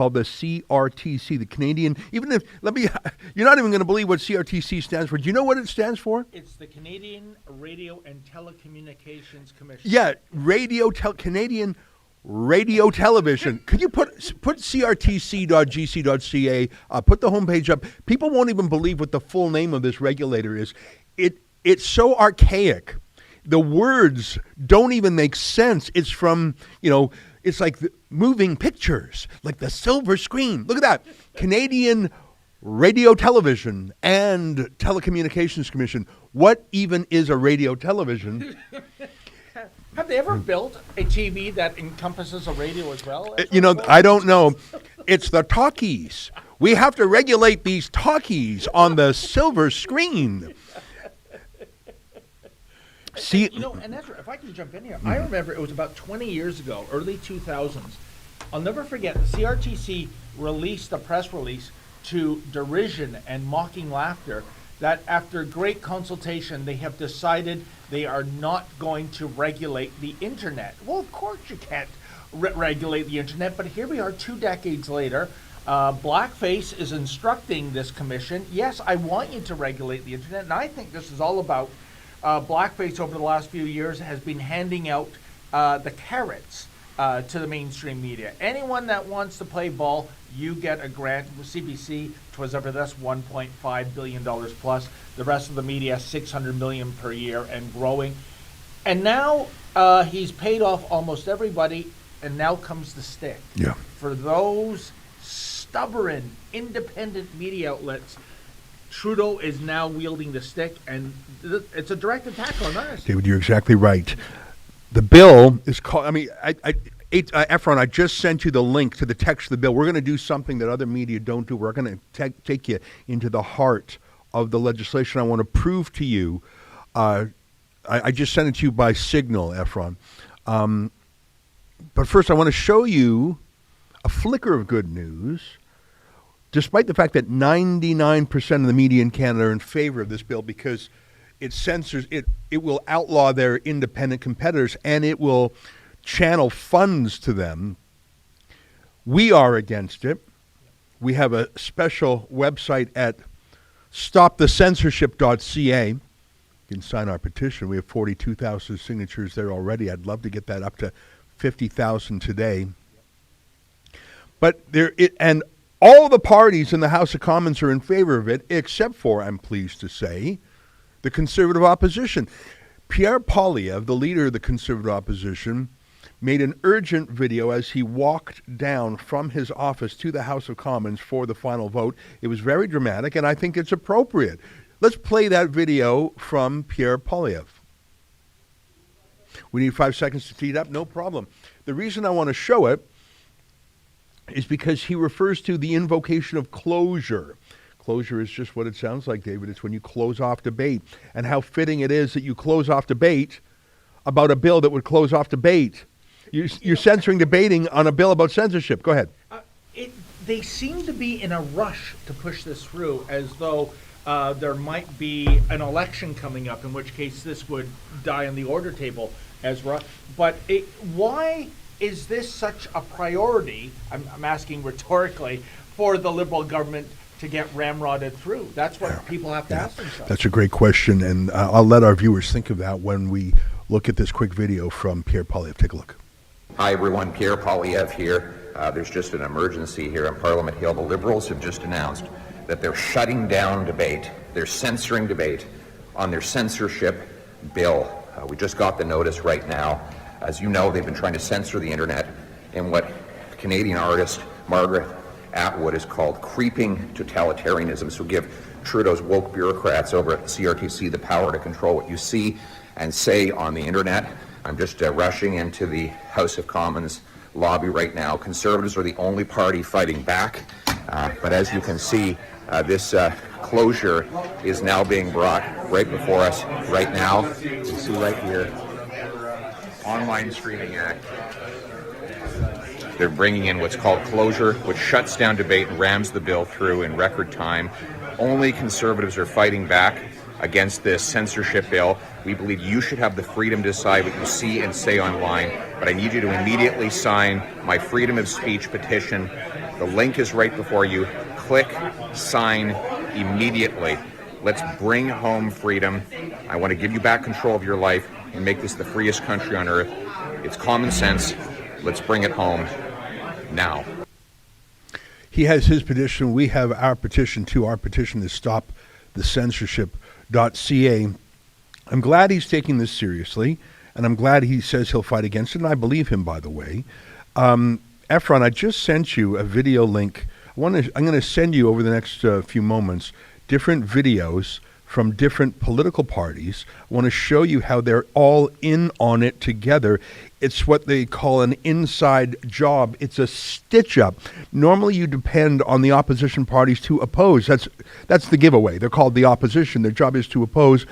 called the CRTC, the Canadian, you're not even going to believe what CRTC stands for. Do you know what it stands for? It's the Canadian Radio and Telecommunications Commission. Yeah, Canadian Radio Television. Could you put crtc.gc.ca, put the homepage up? People won't even believe what the full name of this regulator is. It's so archaic. The words don't even make sense. It's from, it's like moving pictures, like the silver screen. Look at that. Canadian Radio Television and Telecommunications Commission. What even is a radio television? Have they ever built a TV that encompasses a radio as well? I don't know. It's the talkies. We have to regulate these talkies on the silver screen. See, and Ezra, if I can jump in here, I remember it was about 20 years ago, early 2000s. I'll never forget, the CRTC released a press release to derision and mocking laughter that after great consultation, they have decided they are not going to regulate the internet. Well, of course you can't regulate the internet, but here we are 2 decades later. Blackface is instructing this commission, yes, I want you to regulate the internet, and I think this is all about Blackface over the last few years has been handing out the carrots to the mainstream media. Anyone that wants to play ball, you get a grant. CBC, twas ever this, $1.5 billion plus. The rest of the media, $600 million per year and growing. And now he's paid off almost everybody, and now comes the stick. Yeah. For those stubborn, independent media outlets, Trudeau is now wielding the stick, and it's a direct attack on us. David, you're exactly right. The bill is called, Efron, I just sent you the link to the text of the bill. We're going to do something that other media don't do. We're going to take you into the heart of the legislation. I want to prove to you, I just sent it to you by Signal, Efron. But first, I want to show you a flicker of good news. Despite the fact that 99% of the media in Canada are in favor of this bill because it censors, it will outlaw their independent competitors and it will channel funds to them. We are against it. We have a special website at stopthecensorship.ca. You can sign our petition. We have 42,000 signatures there already. I'd love to get that up to 50,000 today. But all the parties in the House of Commons are in favor of it, except for, I'm pleased to say, the Conservative opposition. Pierre Poilievre, the leader of the Conservative opposition, made an urgent video as he walked down from his office to the House of Commons for the final vote. It was very dramatic, and I think it's appropriate. Let's play that video from Pierre Poilievre. We need 5 seconds to tee it up? No problem. The reason I want to show it is because he refers to the invocation of closure. Closure is just what it sounds like, David. It's when you close off debate. And how fitting it is that you close off debate about a bill that would close off debate. You're censoring debating on a bill about censorship. Go ahead. They seem to be in a rush to push this through as though there might be an election coming up, in which case this would die on the order table, Ezra. But why is this such a priority, I'm asking rhetorically, for the Liberal government to get ramrodded through? That's what people have to ask themselves. That's a great question, and I'll let our viewers think of that when we look at this quick video from Pierre Poilievre. Take a look. Hi everyone, Pierre Poilievre here. There's just an emergency here in Parliament Hill. The Liberals have just announced that they're shutting down debate. They're censoring debate on their censorship bill. We just got the notice right now. As you know, they've been trying to censor the internet in what Canadian artist Margaret Atwood has called creeping totalitarianism. This will give Trudeau's woke bureaucrats over at the CRTC the power to control what you see and say on the internet. I'm just rushing into the House of Commons lobby right now. Conservatives are the only party fighting back, but as you can see, this closure is now being brought right before us right now. You can see right here, Online Streaming Act. They're bringing in what's called closure, which shuts down debate and rams the bill through in record time. Only Conservatives are fighting back against this censorship bill. We believe you should have the freedom to decide what you see and say online, but I need you to immediately sign my freedom of speech petition The link is right before you. Click, sign immediately. Let's bring home freedom. I want to give you back control of your life and make this the freest country on earth. It's common sense. Let's bring it home now. He has his petition. We have our petition too. Our petition is stopthecensorship.ca. I'm glad he's taking this seriously, and I'm glad he says he'll fight against it, and I believe him, by the way. Efron, I just sent you a video link. I'm going to send you over the next few moments different videos from different political parties. I want to show you how they're all in on it together. It's what they call an inside job. It's a stitch-up. Normally you depend on the opposition parties to oppose. That's the giveaway. They're called the opposition. Their job is to oppose.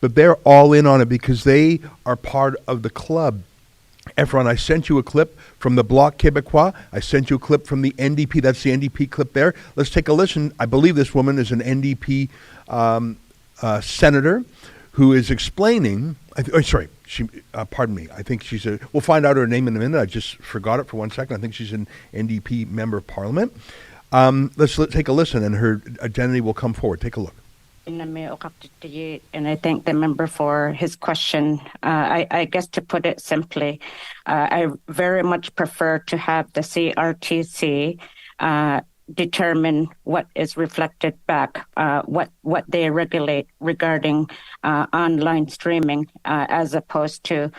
But they're all in on it because they are part of the club. Efron, I sent you a clip from the Bloc Québécois. I sent you a clip from the NDP. That's the NDP clip there. Let's take a listen. I believe this woman is an NDP senator who is explaining. Pardon me. I think she's we'll find out her name in a minute. I just forgot it for 1 second. I think she's an NDP member of parliament. Let's take a listen, and her identity will come forward. Take a look. And I thank the member for his question. I guess to put it simply, I very much prefer to have the CRTC determine what is reflected back, what they regulate regarding online streaming, as opposed to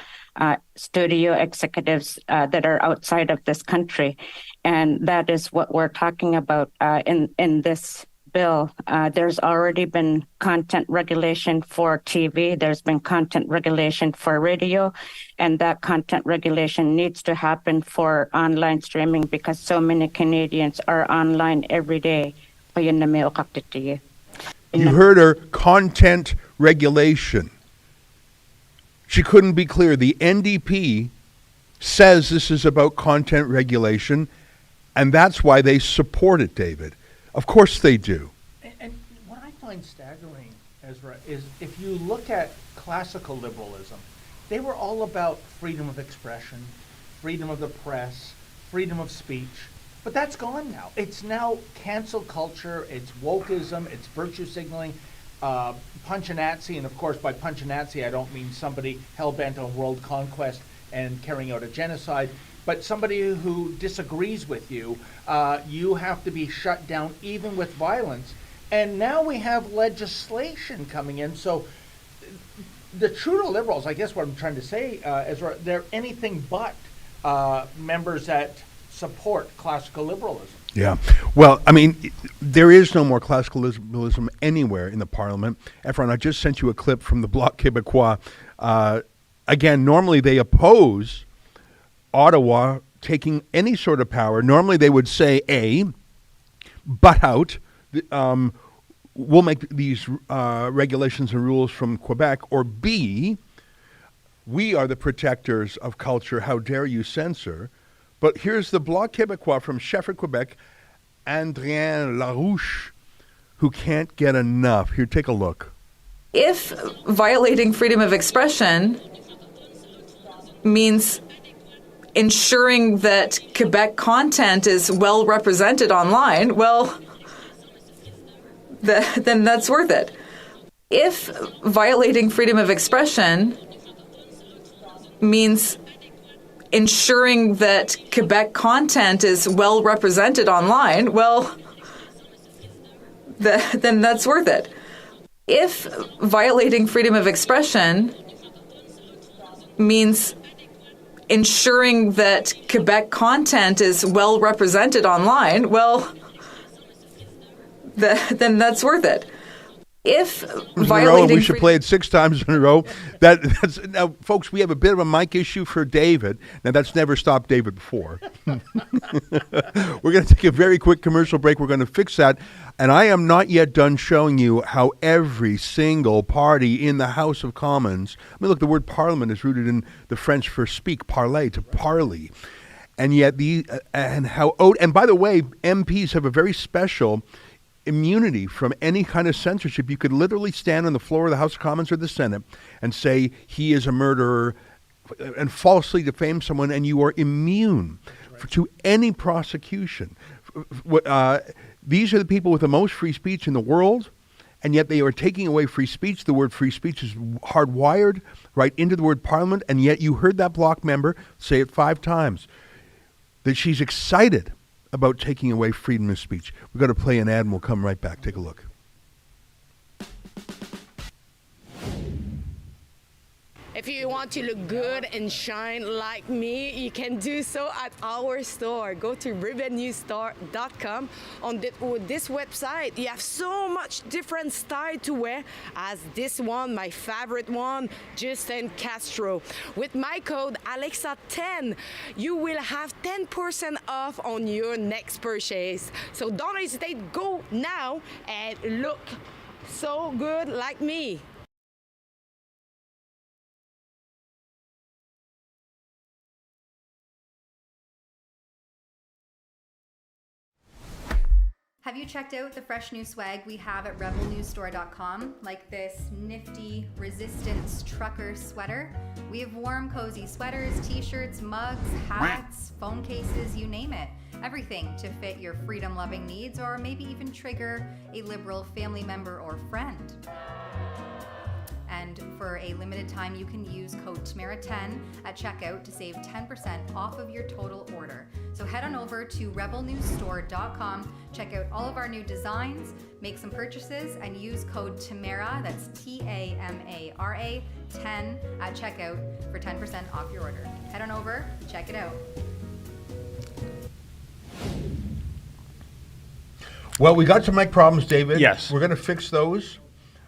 studio executives that are outside of this country. And that is what we're talking about in this bill. There's already been content regulation for TV. There's been content regulation for radio, and that content regulation needs to happen for online streaming because so many Canadians are online every day. You heard her, content regulation. She couldn't be clear. The NDP says this is about content regulation, and that's why they support it, David. Of course they do. And what I find staggering, Ezra, is if you look at classical liberalism, they were all about freedom of expression, freedom of the press, freedom of speech. But that's gone now. It's now cancel culture, it's wokeism, it's virtue signaling, punchinazzi, and of course by punchinazzi I don't mean somebody hell-bent on world conquest and carrying out a genocide, but somebody who disagrees with you, you have to be shut down even with violence. And now we have legislation coming in. So the Trudeau Liberals, I guess what I'm trying to say, Ezra, they're anything but members that support classical liberalism. Yeah. Well, I mean, there is no more classical liberalism anywhere in the parliament. Efron, I just sent you a clip from the Bloc Québécois. Again, normally they oppose Ottawa taking any sort of power. Normally they would say, A, butt out, we'll make these regulations and rules from Quebec, or B, we are the protectors of culture, how dare you censor. But here's the Bloc Québécois from Shefford, Quebec, Andrien Larouche, who can't get enough. Here, take a look. If violating freedom of expression means ensuring that Quebec content is well represented online, well, then that's worth it. If violating freedom of expression means ensuring that Quebec content is well represented online, well, then that's worth it. If violating freedom of expression means ensuring that Quebec content is well represented online, well, then that's worth it. If violating we should play it 6 times in a row. That's now, folks, we have a bit of a mic issue for David. Now, that's never stopped David before. We're going to take a very quick commercial break. We're going to fix that. And I am not yet done showing you how every single party in the House of Commons, I mean, look, the word parliament is rooted in the French for speak, parler, to parley. And yet, and by the way, MPs have a very special immunity from any kind of censorship. You could literally stand on the floor of the House of Commons or the Senate and say he is a murderer and falsely defame someone, and you are immune to any prosecution. these are the people with the most free speech in the world, and yet they are taking away free speech. The word free speech is hardwired right into the word parliament, and yet you heard that Bloc member say it 5 times, that she's excited about taking away freedom of speech. We've got to play an ad and we'll come right back. Take a look. If you want to look good and shine like me, you can do so at our store. Go to ribbonnewsstore.com. On this website, you have so much different style to wear, as this one, my favorite one, Justin Castro. With my code Alexa10, you will have 10% off on your next purchase. So don't hesitate, go now and look so good like me. Have you checked out the fresh new swag we have at rebelnewsstore.com? Like this nifty resistance trucker sweater. We have warm, cozy sweaters, t-shirts, mugs, hats, phone cases, you name it. Everything to fit your freedom-loving needs, or maybe even trigger a liberal family member or friend. And for a limited time, you can use code TAMARA10 at checkout to save 10% off of your total order. So head on over to rebelnewsstore.com, check out all of our new designs, make some purchases, and use code TAMARA, that's TAMARA 10 at checkout for 10% off your order. Head on over, check it out. Well, we got some mic problems, David. Yes. We're going to fix those.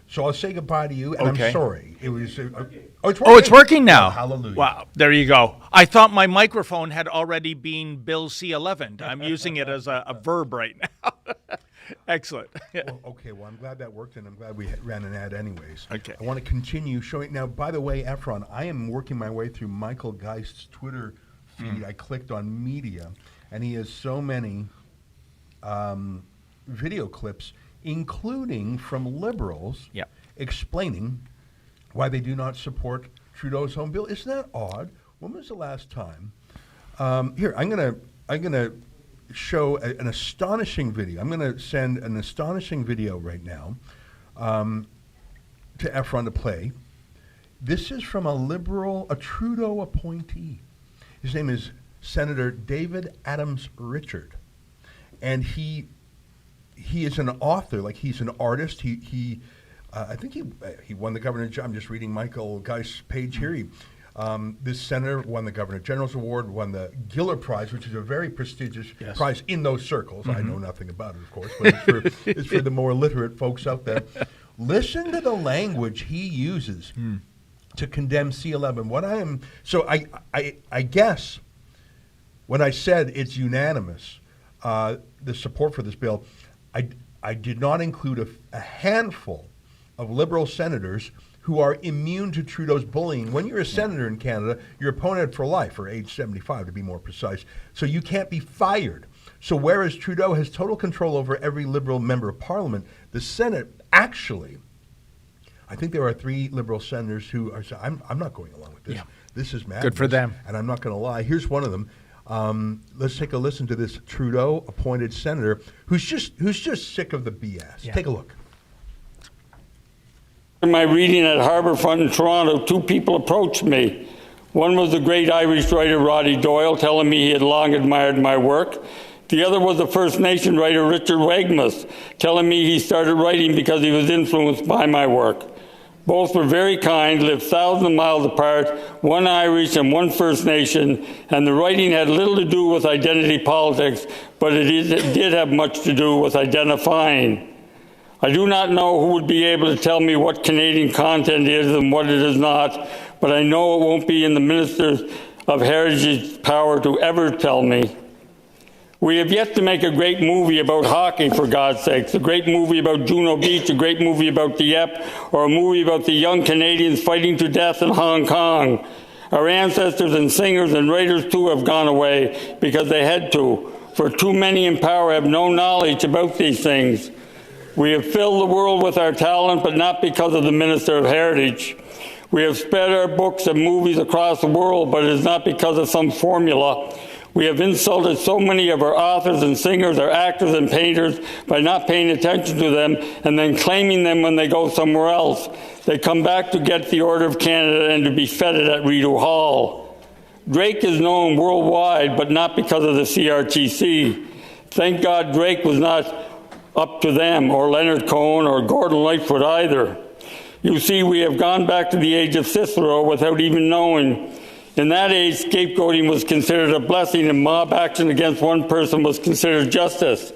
So I'll say goodbye to you, and Okay. I'm sorry. It was. It's working. Oh, it's working now. Oh, hallelujah. Wow, there you go. I thought my microphone had already been Bill C11. I'm using it as a verb right now. Excellent. Well, okay, well, I'm glad that worked, and I'm glad we ran an ad anyways. Okay. I want to continue showing. Now, by the way, Efron, I am working my way through Michael Geist's Twitter feed. I clicked on media, and he has so many video clips, including from liberals, explaining why they do not support Trudeau's home bill. Isn't that odd? When was the last time? Here, I'm gonna show an astonishing video. I'm gonna send an astonishing video right now to Efron to play. This is from a Trudeau appointee. His name is Senator David Adams Richard, and he is an author, like he's an artist. I think he won the governor. I'm just reading Michael Geist's page here. This senator won the Governor General's Award, won the Giller Prize, which is a very prestigious prize in those circles. I know nothing about it, of course, but it's for the more literate folks out there. Listen to the language he uses to condemn C11. I guess when I said it's unanimous, the support for this bill, I did not include a handful of Liberal senators who are immune to Trudeau's bullying. When you're a senator in Canada, you're appointed for life, or age 75 to be more precise, so you can't be fired. So whereas Trudeau has total control over every Liberal member of Parliament, the Senate actually, I think there are 3 Liberal senators who are saying, I'm not going along with this. Yeah. This is madness. Good for them. And I'm not going to lie. Here's one of them. Let's take a listen to this Trudeau-appointed senator who's just sick of the BS. Yeah. Take a look. In my reading at Harbourfront in Toronto, 2 people approached me. One was the great Irish writer Roddy Doyle, telling me he had long admired my work. The other was the First Nation writer Richard Wegmas, telling me he started writing because he was influenced by my work. Both were very kind, lived thousands of miles apart, one Irish and one First Nation, and the writing had little to do with identity politics, but it did have much to do with identifying. I do not know who would be able to tell me what Canadian content is and what it is not, but I know it won't be in the Minister of Heritage's power to ever tell me. We have yet to make a great movie about hockey, for God's sakes, a great movie about Juno Beach, a great movie about Dieppe, or a movie about the young Canadians fighting to death in Hong Kong. Our ancestors and singers and writers too have gone away because they had to, for too many in power have no knowledge about these things. We have filled the world with our talent, but not because of the Minister of Heritage. We have spread our books and movies across the world, but it is not because of some formula. We have insulted so many of our authors and singers, our actors and painters by not paying attention to them and then claiming them when they go somewhere else. They come back to get the Order of Canada and to be feted at Rideau Hall. Drake is known worldwide, but not because of the CRTC. Thank God Drake was not up to them, or Leonard Cohen, or Gordon Lightfoot either. You see, we have gone back to the age of Cicero without even knowing. In that age, scapegoating was considered a blessing, and mob action against one person was considered justice.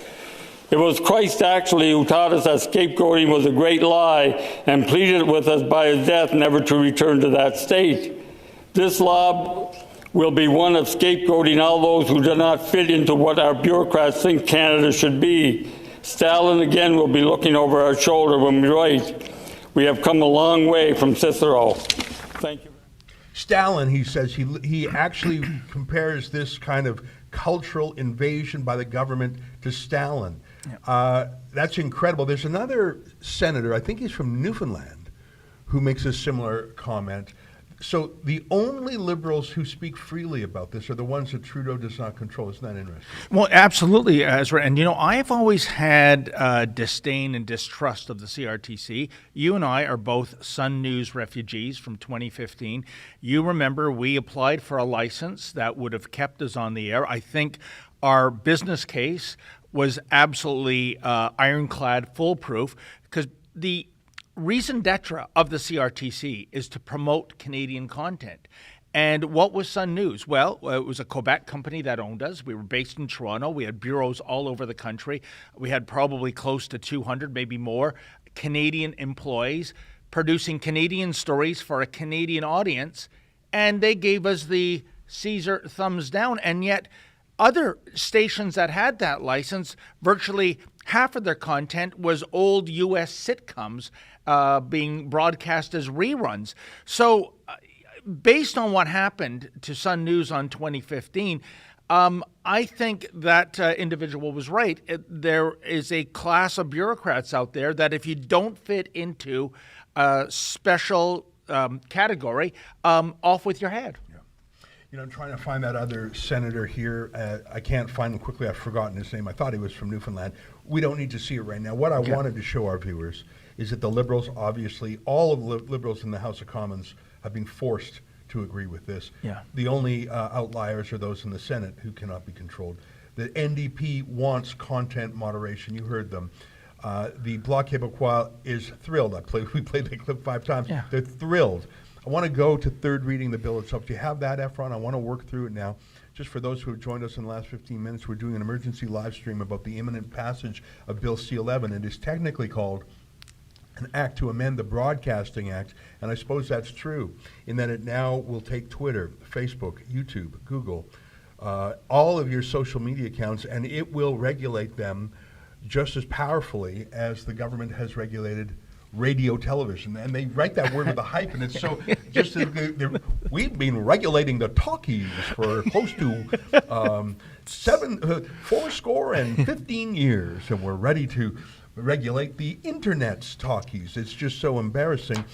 It was Christ actually who taught us that scapegoating was a great lie and pleaded with us by his death never to return to that state. This law will be one of scapegoating all those who do not fit into what our bureaucrats think Canada should be. Stalin again will be looking over our shoulder when we write. We have come a long way from Cicero. Thank you. Stalin, he says, he actually compares this kind of cultural invasion by the government to Stalin. That's incredible. There's another senator, I think he's from Newfoundland, who makes a similar comment. So the only Liberals who speak freely about this are the ones that Trudeau does not control. Isn't that interesting? Well, absolutely, Ezra. And, I've always had disdain and distrust of the CRTC. You and I are both Sun News refugees from 2015. You remember we applied for a license that would have kept us on the air. I think our business case was absolutely ironclad, foolproof, because the raison d'etre of the CRTC is to promote Canadian content. And what was Sun News? Well, it was a Quebec company that owned us. We were based in Toronto. We had bureaus all over the country. We had probably close to 200, maybe more, Canadian employees producing Canadian stories for a Canadian audience. And they gave us the Caesar thumbs down. And yet other stations that had that license, virtually half of their content was old U.S. sitcoms being broadcast as reruns. So based on what happened to Sun News on 2015, I think that individual was right. There is a class of bureaucrats out there that if you don't fit into a special category, off with your head. I'm trying to find that other senator here. I can't find him quickly. I've forgotten his name. I thought he was from Newfoundland. We don't need to see it right now. What I wanted to show our viewers is that the Liberals, obviously, all of the Liberals in the House of Commons have been forced to agree with this. Yeah. The only outliers are those in the Senate who cannot be controlled. The NDP wants content moderation. You heard them. The Bloc Québécois is thrilled. We played the clip 5 times. Yeah. They're thrilled. I want to go to third reading the bill itself. Do you have that, Efron? I want to work through it now. Just for those who have joined us in the last 15 minutes, we're doing an emergency live stream about the imminent passage of Bill C-11. It is technically called an act to amend the Broadcasting Act, and I suppose that's true, in that it now will take Twitter, Facebook, YouTube, Google, all of your social media accounts, and it will regulate them just as powerfully as the government has regulated radio television. And they write that word with a hype, and it's so just we've been regulating the talkies for close to 15 years, and we're ready to regulate the internet's talkies. It's just so embarrassing.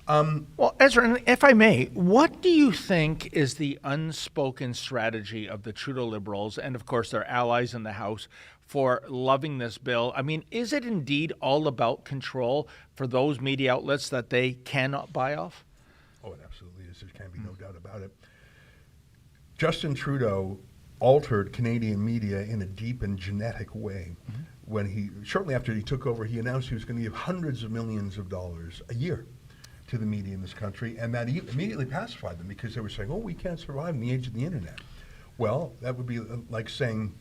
Well, Ezra, if I may, what do you think is the unspoken strategy of the Trudeau Liberals and, of course, their allies in the House for loving this bill? I mean, is it indeed all about control for those media outlets that they cannot buy off? Oh, it absolutely is. There can be no doubt about it. Justin Trudeau altered Canadian media in a deep and genetic way. When shortly after he took over, he announced he was going to give hundreds of millions of dollars a year to the media in this country, and that immediately pacified them, because they were saying, oh, we can't survive in the age of the internet. Well, that would be like saying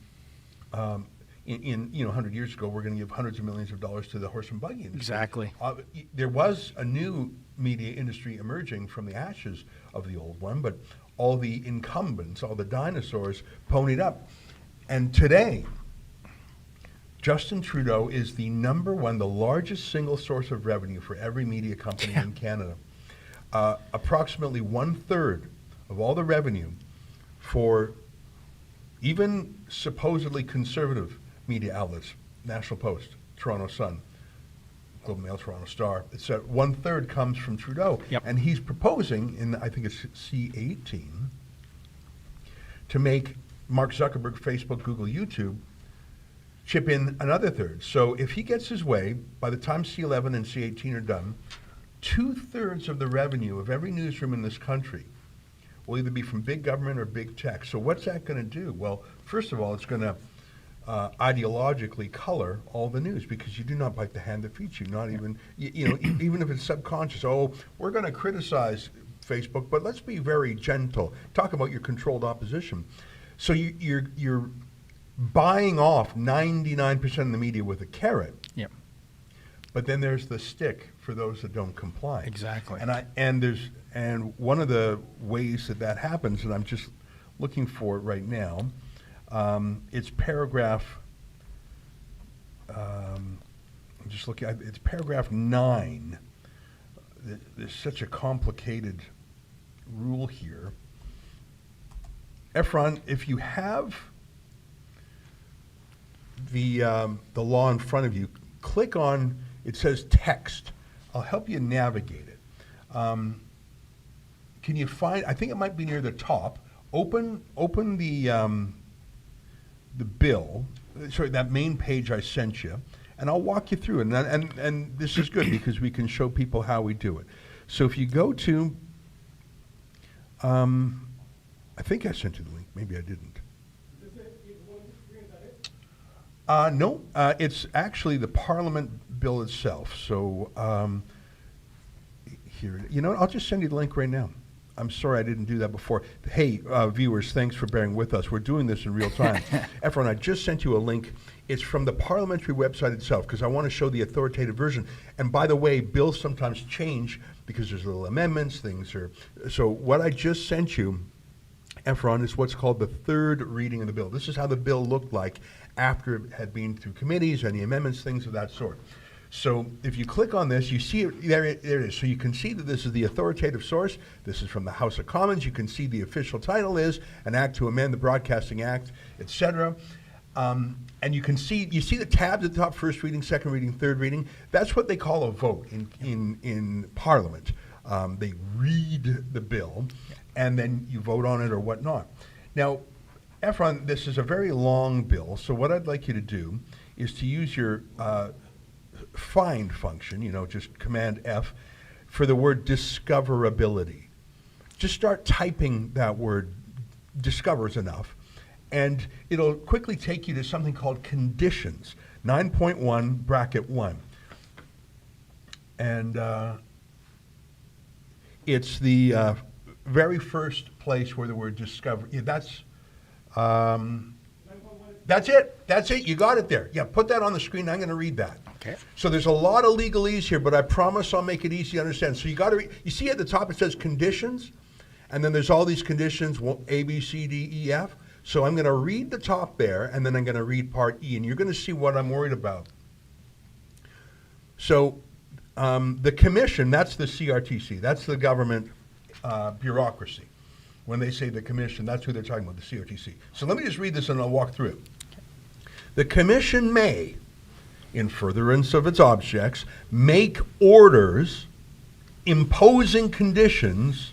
in 100 years ago, we're going to give hundreds of millions of dollars to the horse and buggy industry. Exactly. There was a new media industry emerging from the ashes of the old one, but all the incumbents, all the dinosaurs ponied up. And today, Justin Trudeau is the the largest single source of revenue for every media company in Canada. Approximately 1/3 of all the revenue for even supposedly conservative media outlets, National Post, Toronto Sun, Globe and Mail, Toronto Star, etc., 1/3 comes from Trudeau. Yep. And he's proposing, I think it's C-18, to make Mark Zuckerberg, Facebook, Google, YouTube, chip in another third. So if he gets his way, by the time C11 and C18 are done, 2/3 of the revenue of every newsroom in this country will either be from big government or big tech. So what's that going to do? Well, first of all, it's going to ideologically color all the news, because you do not bite the hand that feeds you. Not even, even if it's subconscious. Oh, we're going to criticize Facebook, but let's be very gentle. Talk about your controlled opposition. So you're buying off 99% of the media with a carrot. Yep. But then there's the stick for those that don't comply. Exactly. And one of the ways that happens, and I'm just looking for it right now, it's paragraph. I'm just looking. It's paragraph 9. There's such a complicated rule here. Efron, if you have the law in front of you, click on. It says text. I'll help you navigate it. Can you find? I think it might be near the top. Open the bill. Sorry, that main page I sent you, and I'll walk you through it. And this is good because we can show people how we do it. So if you go to, I think I sent you the link. Maybe I didn't. No, it's actually the Parliament bill itself. So here, I'll just send you the link right now. I'm sorry I didn't do that before. Hey, viewers, thanks for bearing with us. We're doing this in real time. Efron, I just sent you a link. It's from the parliamentary website itself, because I want to show the authoritative version. And by the way, bills sometimes change because there's little amendments, things are. So what I just sent you, Efron, is what's called the third reading of the bill. This is how the bill looked like after it had been through committees, any amendments, things of that sort. So if you click on this, you see it, there it is. So you can see that this is the authoritative source. This is from the House of Commons. You can see the official title is an act to amend the Broadcasting Act, etc. And you see the tabs at the top: first reading, second reading, third reading. That's what they call a vote in Parliament. They read the bill, and then you vote on it or whatnot. Now, Efron, this is a very long bill, so what I'd like you to do is to use your find function, just Command F, for the word discoverability. Just start typing that word. Discover is enough, and it'll quickly take you to something called conditions, 9.1 bracket 1. And it's the very first place where the word discover, that's it. You got it there. Yeah, put that on the screen. I'm going to read that. Okay. So there's a lot of legalese here, but I promise I'll make it easy to understand. So you see at the top it says conditions, and then there's all these conditions, A, B, C, D, E, F. So I'm going to read the top there, and then I'm going to read part E, and you're going to see what I'm worried about. So the commission, that's the CRTC. That's the government bureaucracy. When they say the commission, that's who they're talking about, the CRTC. So let me just read this and I'll walk through it. The commission may, in furtherance of its objects, make orders imposing conditions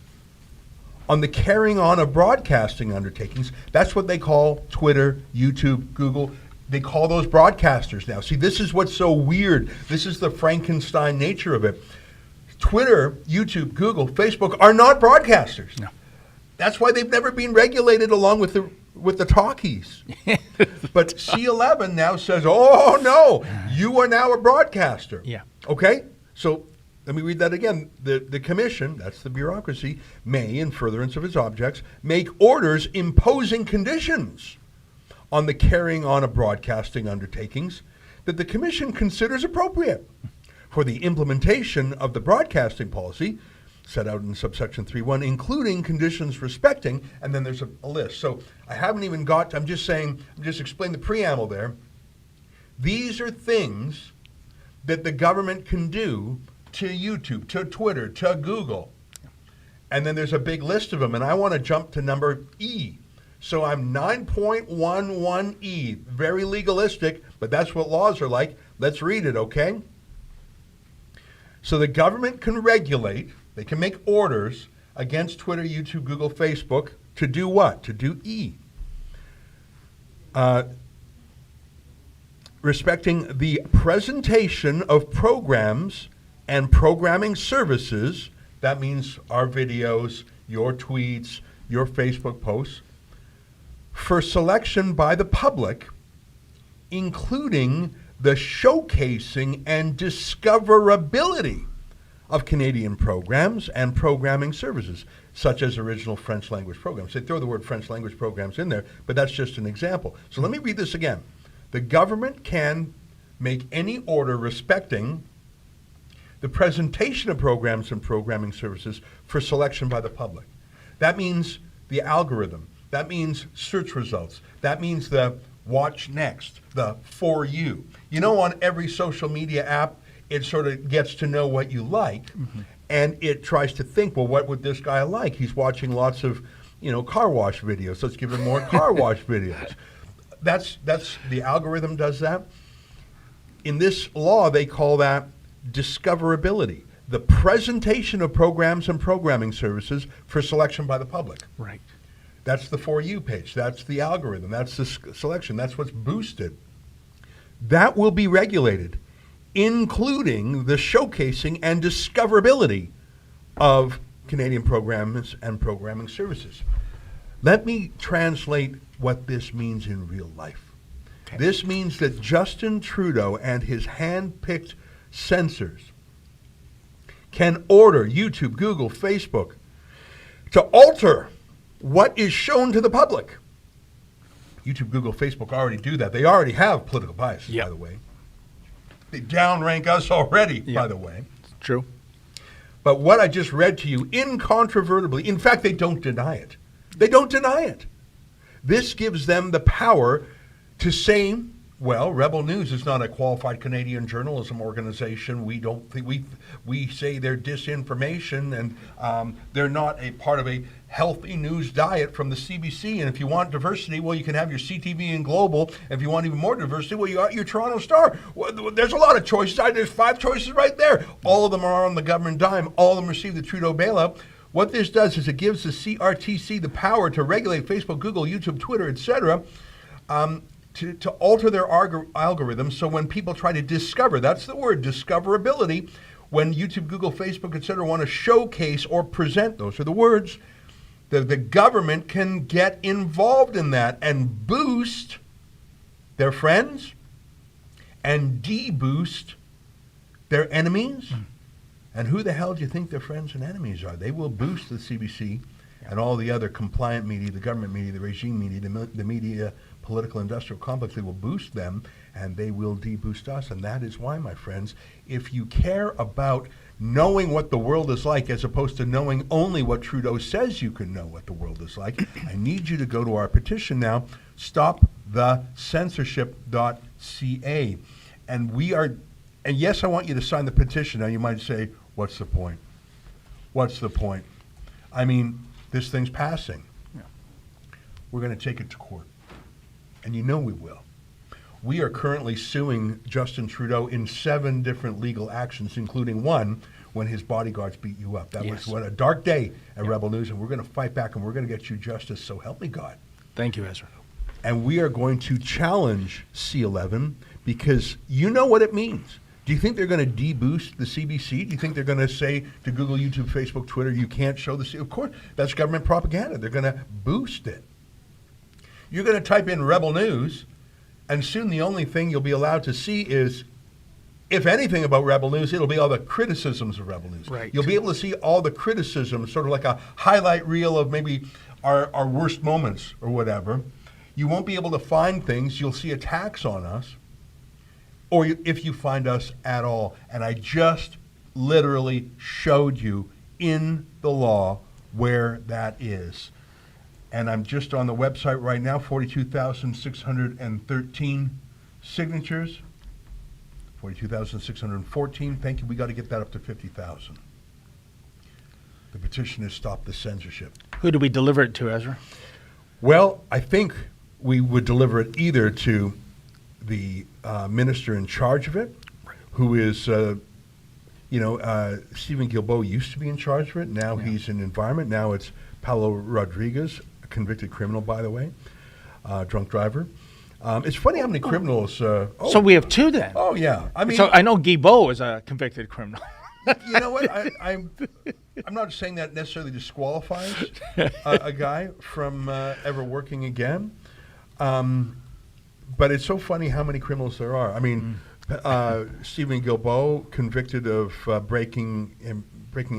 on the carrying on of broadcasting undertakings. That's what they call Twitter, YouTube, Google. They call those broadcasters now. See, this is what's so weird. This is the Frankenstein nature of it. Twitter, YouTube, Google, Facebook are not broadcasters. No. That's why they've never been regulated along with the talkies. But C11 now says, oh, no, you are now a broadcaster. Yeah. Okay? So let me read that again. The commission, that's the bureaucracy, may, in furtherance of its objects, make orders imposing conditions on the carrying on of broadcasting undertakings that the commission considers appropriate for the implementation of the broadcasting policy set out in subsection 3.1, including conditions respecting, and then there's a list. So I haven't even got, I'm just explaining the preamble there. These are things that the government can do to YouTube, to Twitter, to Google. And then there's a big list of them, and I want to jump to number E. So I'm 9.11E, very legalistic, but that's what laws are like. Let's read it, okay? So the government can regulate, they can make orders against Twitter, YouTube, Google, Facebook to do what? To do E. respecting the presentation of programs and programming services. That means our videos, your tweets, your Facebook posts, for selection by the public, including the showcasing and discoverability of Canadian programs and programming services, such as original French language programs. They throw the word French language programs in there, but that's just an example. So let me read this again. The government can make any order respecting the presentation of programs and programming services for selection by the public. That means the algorithm. That means search results. That means the watch next, the for you. You know, on every social media app, it sort of gets to know what you like, and it tries to think, well, what would this guy like? He's watching lots of, car wash videos. Let's give him more car wash videos. That's the algorithm does that. In this law, they call that discoverability, the presentation of programs and programming services for selection by the public. Right. That's the For You page. That's the algorithm. That's the selection. That's what's boosted. That will be regulated, including the showcasing and discoverability of Canadian programs and programming services. Let me translate what this means in real life. Okay. This means that Justin Trudeau and his hand-picked censors can order YouTube, Google, Facebook to alter what is shown to the public. YouTube, Google, Facebook already do that. They already have political bias, by the way. They downrank us already, by the way. It's true. But what I just read to you, incontrovertibly, in fact, they don't deny it. They don't deny it. This gives them the power to say, well, Rebel News is not a qualified Canadian journalism organization. We don't think we say they're disinformation, and they're not a part of a healthy news diet from the CBC. And if you want diversity, well, you can have your CTV and Global. And if you want even more diversity, well, you got your Toronto Star. Well, there's a lot of choices. There's 5 choices right there. All of them are on the government dime. All of them receive the Trudeau bailout. What this does is it gives the CRTC the power to regulate Facebook, Google, YouTube, Twitter, etc., to alter their algorithms, so when people try to discover, that's the word, discoverability, when YouTube, Google, Facebook, etc. want to showcase or present, those are the words, the government can get involved in that and boost their friends and de-boost their enemies. And who the hell do you think their friends and enemies are? They will boost the CBC and all the other compliant media, the government media, the regime media, the media, political industrial complex. They will boost them, and they will de-boost us. And that is why, my friends, if you care about knowing what the world is like as opposed to knowing only what Trudeau says you can know what the world is like, I need you to go to our petition now, stopthecensorship.ca. And yes, I want you to sign the petition. Now you might say, what's the point? What's the point? I mean, this thing's passing. Yeah. We're going to take it to court. And you know we will. We are currently suing Justin Trudeau in 7 different legal actions, including one when his bodyguards beat you up. That was a dark day at Rebel News, and we're going to fight back, and we're going to get you justice, so help me God. Thank you, Ezra. And we are going to challenge C11 because you know what it means. Do you think they're going to de-boost the CBC? Do you think they're going to say to Google, YouTube, Facebook, Twitter, you can't show the... Of course, that's government propaganda. They're going to boost it. You're going to type in Rebel News, and soon the only thing you'll be allowed to see is, if anything about Rebel News, it'll be all the criticisms of Rebel News. Right. You'll be able to see all the criticisms, sort of like a highlight reel of maybe our worst moments or whatever. You won't be able to find things. You'll see attacks on us, or if you find us at all. And I just literally showed you in the law where that is. And I'm just on the website right now, 42,613 signatures, 42,614. Thank you. We got to get that up to 50,000. The petition is Stop the Censorship. Who do we deliver it to, Ezra? Well, I think we would deliver it either to the minister in charge of it, who is, Stephen Guilbeault used to be in charge of it. Now he's in environment. Now it's Paulo Rodriguez, a convicted criminal, by the way, drunk driver. It's funny how many criminals. So we have two then. Oh yeah, I mean, so I know Guilbeault is a convicted criminal. you know what? I'm not saying that necessarily disqualifies a guy from ever working again, but it's so funny how many criminals there are. I mean, Stephen Guilbeault convicted of breaking and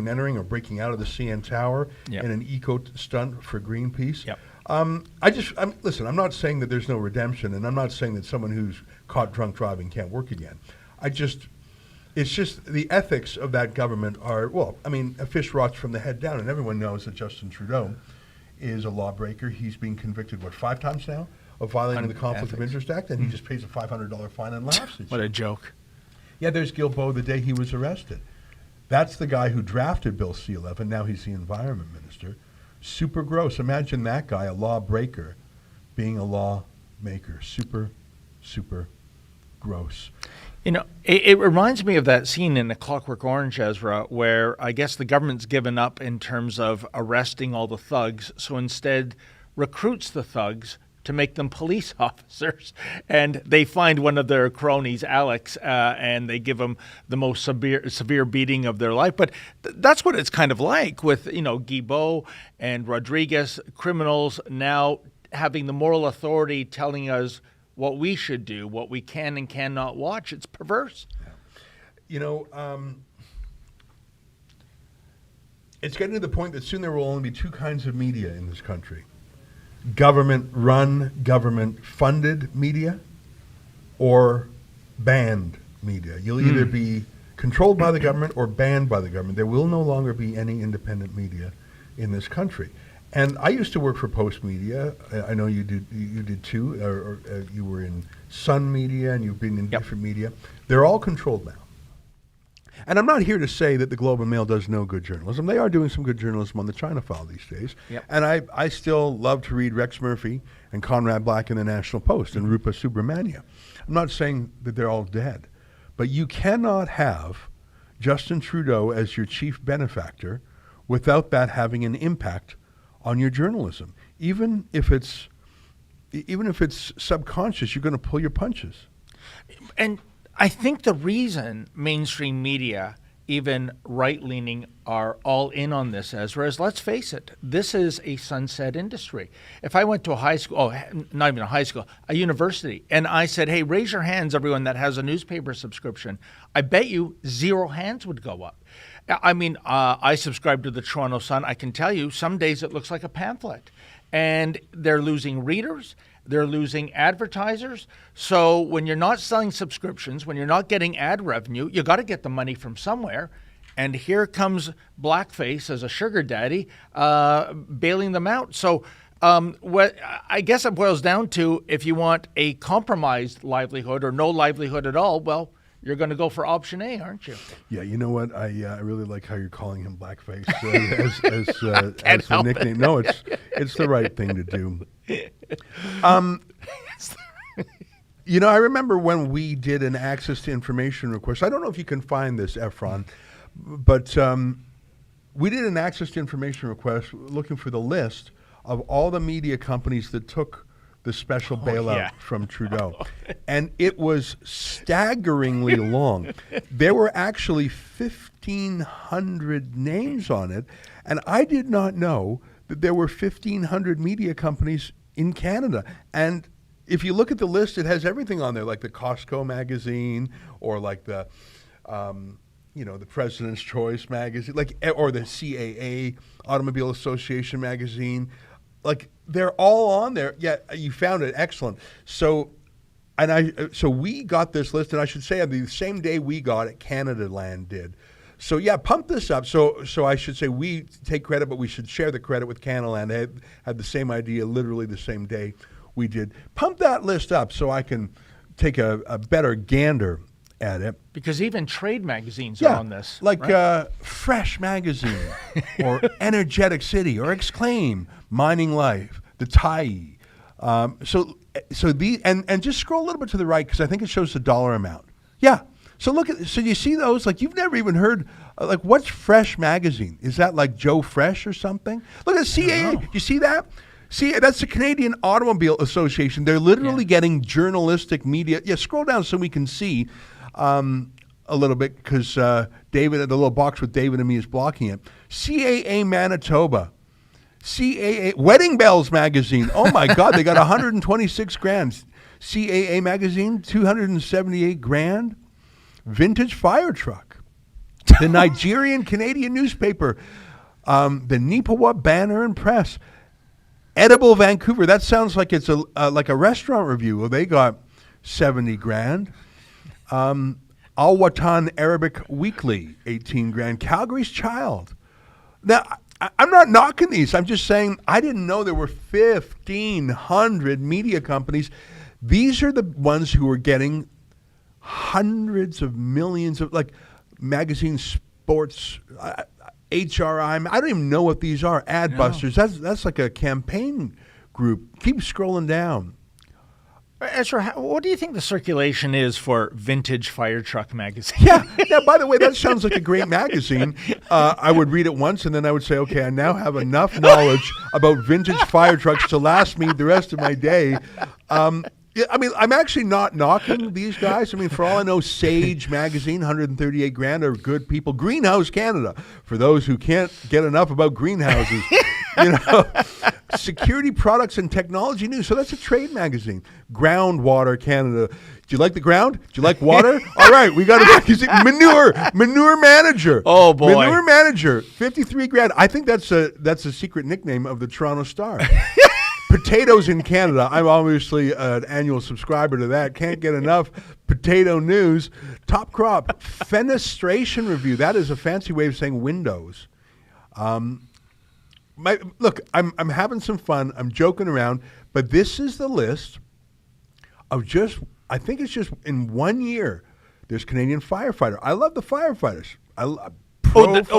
entering or breaking out of the CN Tower in an eco stunt for Greenpeace. Yep. Listen, I'm not saying that there's no redemption, and I'm not saying that someone who's caught drunk driving can't work again. It's just the ethics of that government are, well, I mean, a fish rots from the head down, and everyone knows that Justin Trudeau is a lawbreaker. He's been convicted, 5 times now of violating the Conflict of Interest Act, and he just pays a $500 fine and laughs. What a joke. Yeah, there's Guilbeault the day he was arrested. That's the guy who drafted Bill C-11. Now he's the environment minister. Super gross. Imagine that guy, a lawbreaker, being a lawmaker. Super, super gross. You know, it reminds me of that scene in A Clockwork Orange, Ezra, where I guess the government's given up in terms of arresting all the thugs, so instead recruits the thugs to make them police officers. And they find one of their cronies, Alex, and they give him the most severe beating of their life. But that's what it's kind of like with, Guilbeault and Rodriguez, criminals now having the moral authority telling us what we should do, what we can and cannot watch. It's perverse. It's getting to the point that soon there will only be 2 kinds of media in this country. Government-run, government-funded media or banned media. You'll either be controlled by the government or banned by the government. There will no longer be any independent media in this country. And I used to work for Post Media. I know you did too, or you were in Sun Media, and you've been in different media. They're all controlled now. And I'm not here to say that the Globe and Mail does no good journalism. They are doing some good journalism on the China File these days. Yep. And I still love to read Rex Murphy and Conrad Black in the National Post and Rupa Subramania. I'm not saying that they're all dead. But you cannot have Justin Trudeau as your chief benefactor without that having an impact on your journalism. Even if it's subconscious, you're going to pull your punches. And I think the reason mainstream media, even right-leaning, are all in on this, Ezra, is, let's face it, this is a sunset industry. If I went to a high school, not even a high school, a university, and I said, hey, raise your hands, everyone that has a newspaper subscription, I bet you 0 hands would go up. I mean, I subscribe to the Toronto Sun. I can tell you some days it looks like a pamphlet. And they're losing readers. They're losing advertisers. So when you're not selling subscriptions, when you're not getting ad revenue, you got to get the money from somewhere. And here comes blackface as a sugar daddy bailing them out. So what I guess it boils down to, if you want a compromised livelihood or no livelihood at all, well, you're going to go for option A, aren't you? Yeah, you know what? I really like how you're calling him blackface as the nickname. No, it's the right thing to do. I remember when we did an access to information request. I don't know if you can find this, Efron, but we did an access to information request looking for the list of all the media companies that took the special bailout from Trudeau. And it was staggeringly long. There were actually 1,500 names on it, and I did not know that there were 1,500 media companies in Canada. And if you look at the list, it has everything on there, like the Costco magazine, or like the the President's Choice magazine, or the CAA Automobile Association magazine. They're all on there. Yeah, you found it. Excellent. So we got this list, and I should say on the same day we got it, Canada Land did. So yeah, pump this up. So I should say we take credit, but we should share the credit with Canada Land. They had the same idea literally the same day we did. Pump that list up so I can take a better gander at it. Because even trade magazines are on this. Right? Fresh Magazine or Energetic City or Exclaim, Mining Life, the Tyee. So just scroll a little bit to the right, because I think it shows the dollar amount. Yeah. So you see those? You've never even heard, what's Fresh Magazine? Is that like Joe Fresh or something? Look at CAA. You see that? See, that's the Canadian Automobile Association. They're literally getting journalistic media. Yeah, scroll down so we can see a little bit, because David, the little box with David and me is blocking it. CAA Manitoba. CAA Wedding Bells magazine. Oh my God, they got 126 grand. CAA magazine, 278 grand. Vintage fire truck. The Nigerian Canadian newspaper. The Nipawa Banner and Press. Edible Vancouver. That sounds like it's like a restaurant review. Well, they got 70 grand. Al Watan Arabic Weekly, 18 grand. Calgary's Child. Now, I'm not knocking these. I'm just saying I didn't know there were 1,500 media companies. These are the ones who are getting hundreds of millions of, like, magazine, sports, HRI. I don't even know what these are. Adbusters. That's like a campaign group. Keep scrolling down. Ezra, what do you think the circulation is for Vintage Fire Truck magazine? Yeah. By the way, that sounds like a great magazine. I would read it once, and then I would say, okay, I now have enough knowledge about vintage fire trucks to last me the rest of my day. I mean, I'm actually not knocking these guys. I mean, for all I know, Sage Magazine, 138 grand, are good people. Greenhouse Canada, for those who can't get enough about greenhouses. Security Products and Technology News. So that's a trade magazine. Groundwater Canada. Do you like the ground? Do you like water? All right, we got a magazine. Manure Manager. Oh boy. Manure Manager, 53 grand. I think that's a secret nickname of the Toronto Star. Potatoes in Canada. I'm obviously an annual subscriber to that. Can't get enough potato news. Top Crop. Fenestration Review. That is a fancy way of saying windows. Look, I'm having some fun. I'm joking around. But this is the list of I think it's just in 1 year, there's Canadian firefighter. I love the firefighters.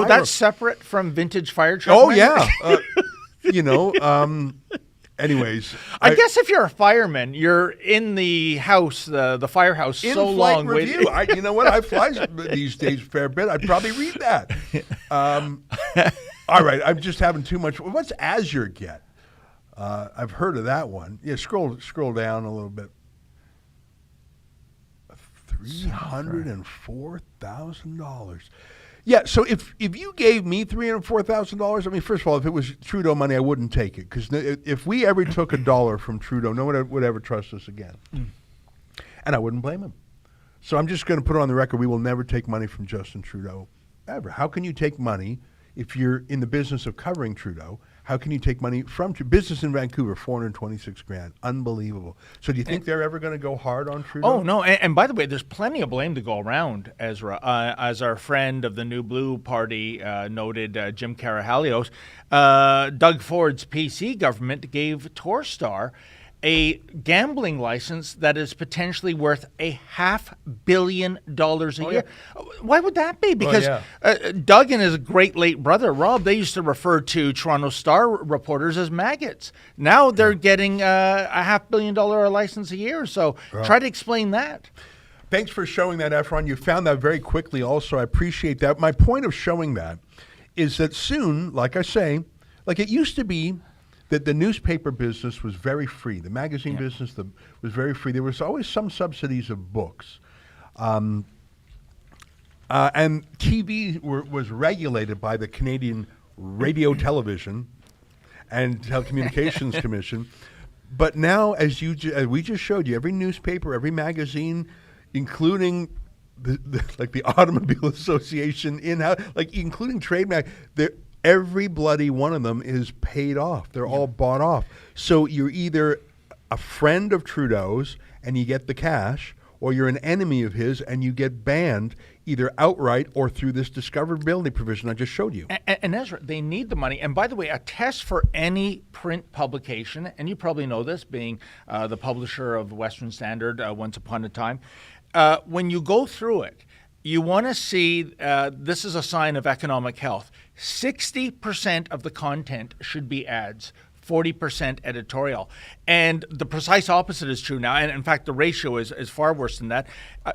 That's separate from Vintage Fire Truck? Oh, yeah. Anyways, I guess if you're a fireman, you're in the house, the firehouse, so long. Review. You know what? I fly these days a fair bit. I'd probably read that. All right, I'm just having too much. What's Azure get? I've heard of that one. Yeah, scroll down a little bit. $304,000. Yeah, so if you gave me $304,000, I mean, first of all, if it was Trudeau money, I wouldn't take it, because if we ever took $1 from Trudeau, no one would ever trust us again. And I wouldn't blame him. So I'm just going to put it on the record, we will never take money from Justin Trudeau, ever. How can you take money if you're in the business of covering Trudeau? How can you take money from business in Vancouver, 426 grand? Unbelievable. So do you think they're ever going to go hard on Trudeau? Oh, no. And by the way, there's plenty of blame to go around, Ezra. As our friend of the New Blue Party noted, Jim Carahalios, Doug Ford's PC government gave Torstar a gambling license that is potentially worth $500 million a year. Why would that be? Because Doug and his great late brother, Rob, they used to refer to Toronto Star reporters as maggots. Now they're getting a $500 million license a year. So try to explain that. Thanks for showing that, Efron. You found that very quickly also. I appreciate that. My point of showing that is that soon, like I say, like it used to be, that the newspaper business was very free. The magazine business was very free. There was always some subsidies of books. And TV was regulated by the Canadian Radio, Television and Telecommunications Commission. But now, as we just showed you, every newspaper, every magazine, including like the Automobile Association, including Trade Mag, every bloody one of them is paid off. They're all bought off. So you're either a friend of Trudeau's and you get the cash, or you're an enemy of his and you get banned either outright or through this discoverability provision I just showed you. And Ezra, they need the money. And by the way, a test for any print publication, and you probably know this, being the publisher of Western Standard once upon a time, when you go through it, you want to see, this is a sign of economic health. 60% of the content should be ads, 40% editorial. And the precise opposite is true now. And in fact, the ratio is far worse than that.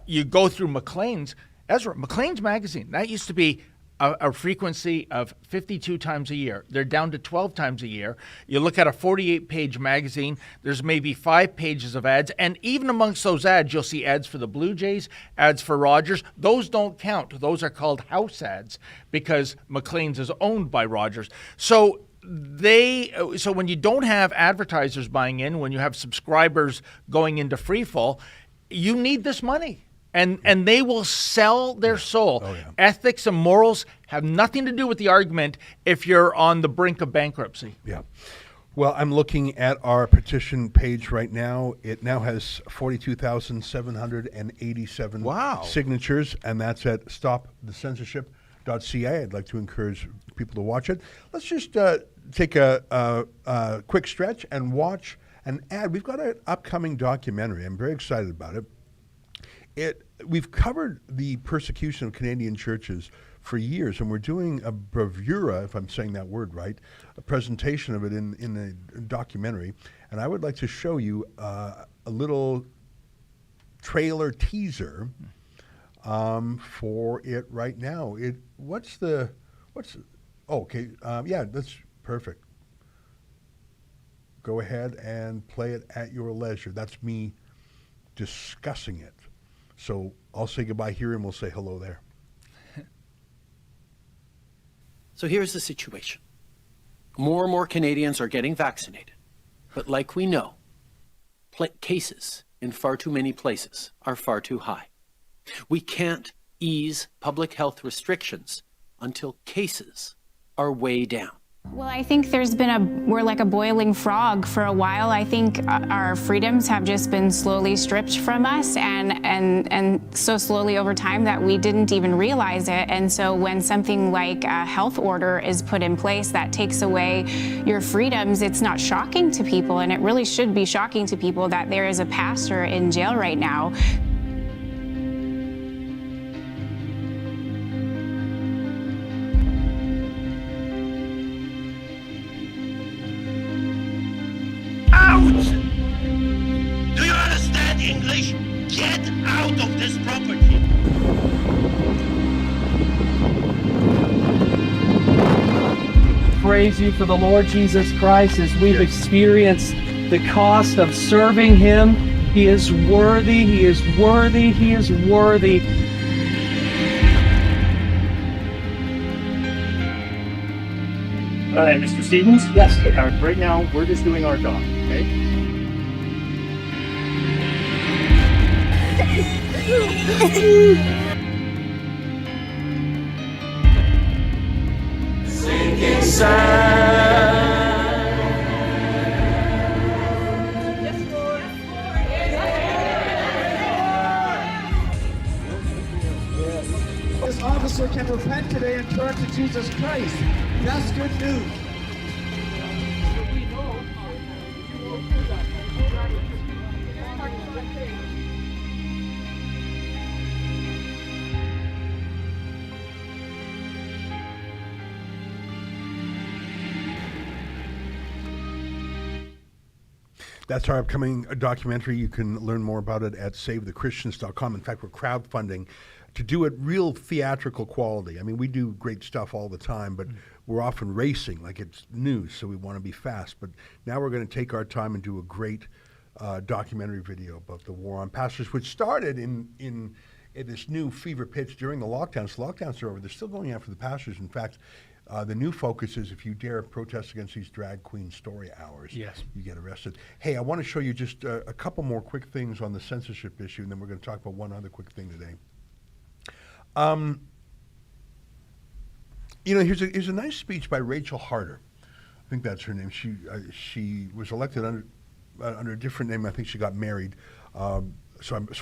You go through Maclean's, Ezra, Maclean's magazine, that used to be a frequency of 52 times a year. They're down to 12 times a year. You look at a 48-page magazine, there's maybe 5 pages of ads, and even amongst those ads, you'll see ads for the Blue Jays, ads for Rogers. Those don't count. Those are called house ads because Maclean's is owned by Rogers. So when you don't have advertisers buying in, when you have subscribers going into freefall, you need this money. And they will sell their soul. Oh, yeah. Ethics and morals have nothing to do with the argument if you're on the brink of bankruptcy. Yeah. Well, I'm looking at our petition page right now. It now has 42,787 signatures, and that's at stopthecensorship.ca. I'd like to encourage people to watch it. Let's just take a quick stretch and watch an ad. We've got an upcoming documentary. I'm very excited about it. We've covered the persecution of Canadian churches for years, and we're doing a bravura, if I'm saying that word right, a presentation of it in a documentary. And I would like to show you a little trailer teaser for it right now. Okay, yeah, that's perfect. Go ahead and play it at your leisure. That's me discussing it. So I'll say goodbye here and we'll say hello there. So here's the situation. More and more Canadians are getting vaccinated. But like we know, cases in far too many places are far too high. We can't ease public health restrictions until cases are way down. Well, I think we're like a boiling frog for a while. I think our freedoms have just been slowly stripped from us and so slowly over time that we didn't even realize it. And so when something like a health order is put in place that takes away your freedoms, it's not shocking to people. And it really should be shocking to people that there is a pastor in jail right now. Do you understand English? Get out of this property! Praise you for the Lord Jesus Christ as we've experienced the cost of serving Him. He is worthy, He is worthy, He is worthy. Mr. Stevens? Yes. Right now, we're just doing our job, okay? Sinking sand. Yes, Lord. This officer can repent today and turn to Jesus Christ. That's good news. That's our upcoming documentary. You can learn more about it at SaveTheChristians.com. In fact, we're crowdfunding to do it real theatrical quality. I mean, we do great stuff all the time, but we're often racing like it's news, so we want to be fast. But now we're going to take our time and do a great documentary video about the war on pastors, which started in this new fever pitch during the lockdowns. The lockdowns are over. They're still going after the pastors. In fact, the new focus is if you dare protest against these drag queen story hours, yes, you get arrested. Hey, I want to show you just a couple more quick things on the censorship issue, and then we're going to talk about one other quick thing today. Here's a nice speech by Rachel Harder. I think that's her name. She was elected under a different name. I think she got married, so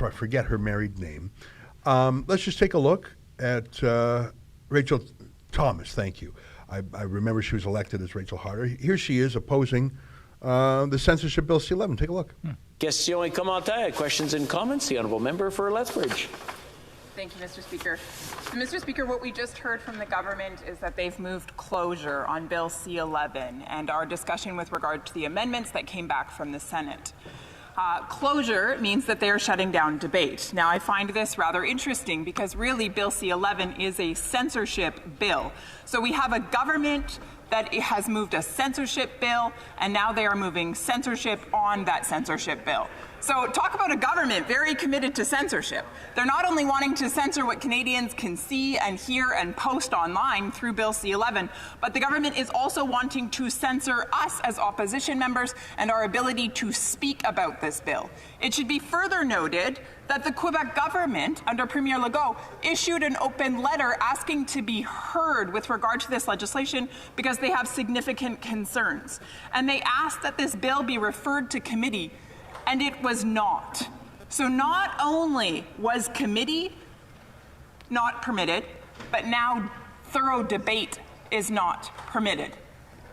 I forget her married name. Let's just take a look at Rachel Thomas. Thank you. I remember she was elected as Rachel Harder. Here she is opposing the censorship bill C-11. Take a look. Questions et commentaires. Questions and comments. The honourable member for Lethbridge. Thank you, Mr. Speaker. So, Mr. Speaker, what we just heard from the government is that they've moved closure on Bill C-11 and our discussion with regard to the amendments that came back from the Senate. Closure means that they are shutting down debate. Now, I find this rather interesting because really Bill C-11 is a censorship bill. So we have a government that has moved a censorship bill, and now they are moving censorship on that censorship bill. So talk about a government very committed to censorship. They're not only wanting to censor what Canadians can see and hear and post online through Bill C-11, but the government is also wanting to censor us as opposition members and our ability to speak about this bill. It should be further noted that the Quebec government, under Premier Legault, issued an open letter asking to be heard with regard to this legislation because they have significant concerns. And they asked that this bill be referred to committee, and it was not. So not only was committee not permitted, but now thorough debate is not permitted.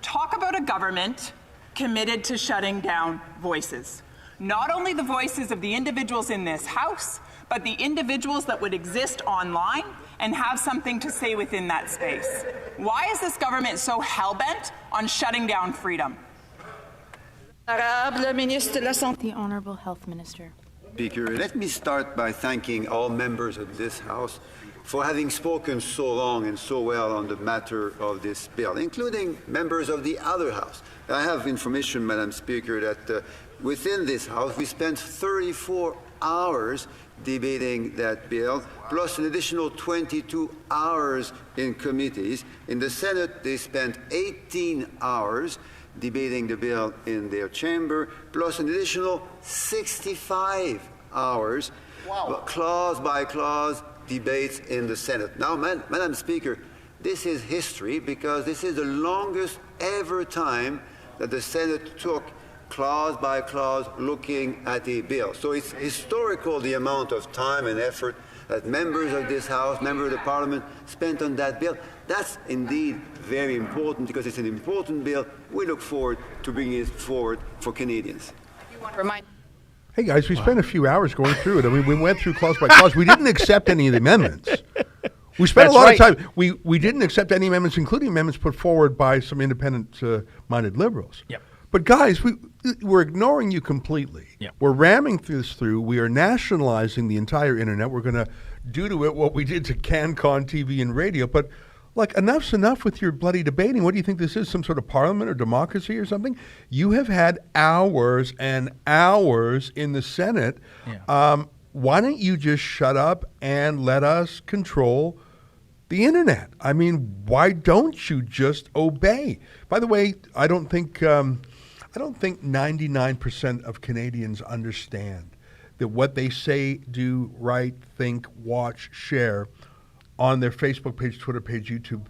Talk about a government committed to shutting down voices. Not only the voices of the individuals in this House, but the individuals that would exist online and have something to say within that space. Why is this government so hell-bent on shutting down freedom? The Honourable Health Minister. Speaker, let me start by thanking all members of this House for having spoken so long and so well on the matter of this bill, including members of the other House. I have information, Madam Speaker, that within this House we spent 34 hours debating that bill, plus an additional 22 hours in committees. In the Senate, they spent 18 hours debating the bill in their chamber, plus an additional 65 hours, clause by clause, debates in the Senate. Now, Madam Speaker, this is history because this is the longest ever time that the Senate took clause by clause looking at a bill. So it's historical the amount of time and effort that members of this House, members of the Parliament spent on that bill. That's indeed very important because it's an important bill. We look forward to bringing it forward for Canadians. Hey guys, we spent a few hours going through it. I mean, we went through clause by clause. We didn't accept any of the amendments. We spent a lot of time. We didn't accept any amendments, including amendments put forward by some independent-minded liberals. Yep. But guys, we're ignoring you completely. Yep. We're ramming this through. We are nationalizing the entire internet. We're going to do to it what we did to CanCon TV and radio. But like, enough's enough with your bloody debating. What do you think this is, some sort of parliament or democracy or something? You have had hours and hours in the Senate. Yeah. Why don't you just shut up and let us control the internet? I mean, why don't you just obey? By the way, I don't think 99% of Canadians understand that what they say, do, write, think, watch, share on their Facebook page, Twitter page, YouTube,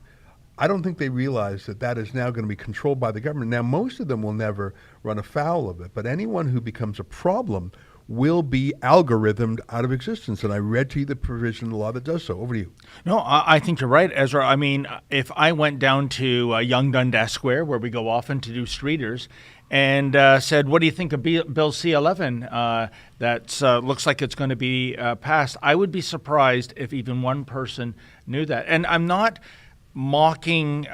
I don't think they realize that that is now going to be controlled by the government. Now, most of them will never run afoul of it, but anyone who becomes a problem will be algorithmed out of existence. And I read to you the provision in the law that does so. Over to you. No, I think you're right, Ezra. I mean, if I went down to Yonge Dundas Square, where we go often to do streeters, and said, what do you think of Bill C-11 that looks like it's going to be passed, I would be surprised if even one person knew that. And I'm not mocking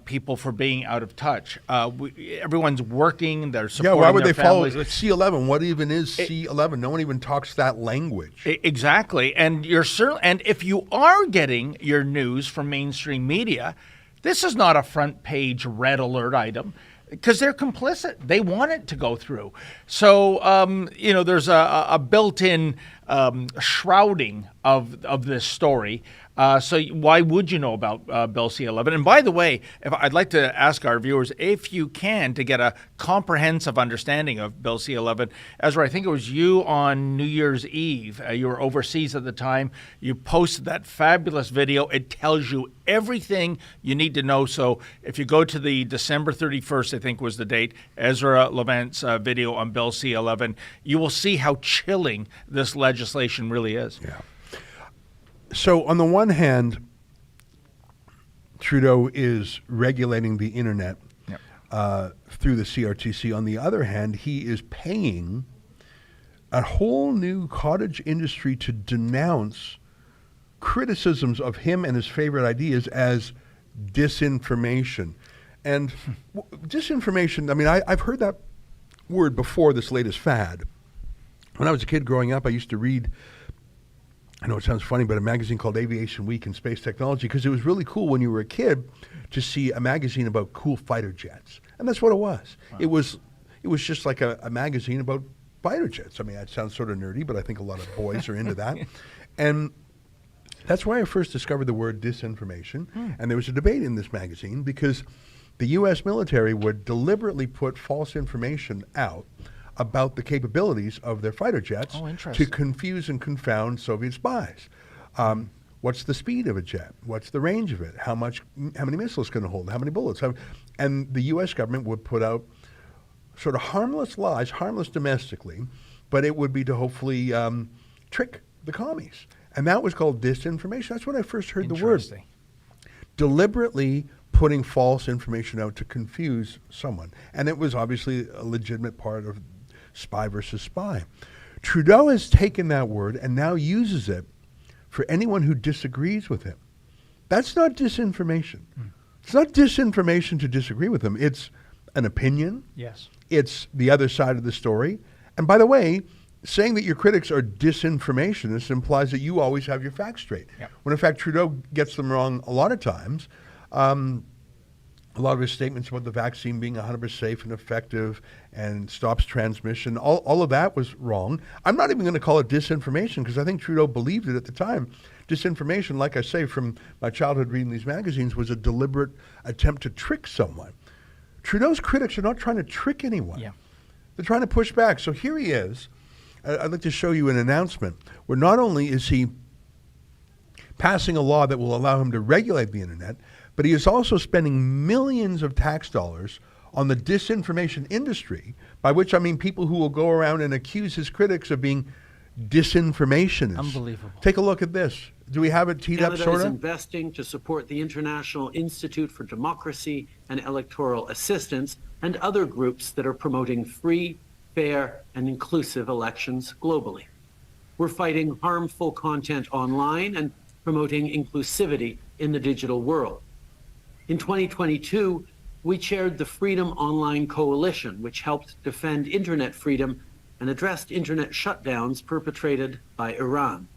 people for being out of touch. Everyone's working, they're supporting why would their they follow families. C-11? What even is C-11? No one even talks that language. Exactly. And and if you are getting your news from mainstream media, this is not a front page red alert item, because they're complicit. They want it to go through. So, there's a built-in shrouding of this story. So why would you know about Bill C-11? And by the way, I'd like to ask our viewers, if you can, to get a comprehensive understanding of Bill C-11. Ezra, I think it was you on New Year's Eve. You were overseas at the time. You posted that fabulous video. It tells you everything you need to know. So if you go to the December 31st, I think was the date, Ezra Levant's video on Bill C-11, you will see how chilling this legislation really is. Yeah. So on the one hand, Trudeau is regulating the internet through the CRTC. On the other hand, he is paying a whole new cottage industry to denounce criticisms of him and his favorite ideas as disinformation. And disinformation, I mean, I've heard that word before this latest fad. when I was a kid growing up, I used to read, I know it sounds funny, but a magazine called Aviation Week and Space Technology, because it was really cool when you were a kid to see a magazine about cool fighter jets. And that's what it was. Wow. It was just like a magazine about fighter jets. I mean, that sounds sort of nerdy, but I think a lot of boys are into that. And that's why I first discovered the word disinformation. And there was a debate in this magazine because the U.S. military would deliberately put false information out about the capabilities of their fighter jets to confuse and confound Soviet spies. What's the speed of a jet? What's the range of it? How many missiles can it hold? How many bullets? And the U.S. government would put out sort of harmless lies, harmless domestically, but it would be to hopefully trick the commies. And that was called disinformation. That's when I first heard the word. Deliberately putting false information out to confuse someone. And it was obviously a legitimate part of spy versus spy. Trudeau has taken that word and now uses it for anyone who disagrees with him. That's not disinformation. It's not disinformation to disagree with him. It's an opinion. Yes. It's the other side of the story. And by the way, saying that your critics are disinformationists implies that you always have your facts straight. Yep. When in fact Trudeau gets them wrong a lot of times. A lot of his statements about the vaccine being 100% safe and effective and stops transmission, all of that was wrong. I'm not even going to call it disinformation because I think Trudeau believed it at the time. Disinformation, like I say, from my childhood reading these magazines, was a deliberate attempt to trick someone. Trudeau's critics are not trying to trick anyone. Yeah. They're trying to push back. So here he is. I'd like to show you an announcement where not only is he passing a law that will allow him to regulate the internet, but he is also spending millions of tax dollars on the disinformation industry, by which I mean people who will go around and accuse his critics of being disinformationists. Unbelievable. Take a look at this. Do we have it teed up, sort of? Canada is investing to support the International Institute for Democracy and Electoral Assistance and other groups that are promoting free, fair, and inclusive elections globally. We're fighting harmful content online and promoting inclusivity in the digital world. In 2022, we chaired the Freedom Online Coalition, which helped defend internet freedom and addressed internet shutdowns perpetrated by Iran.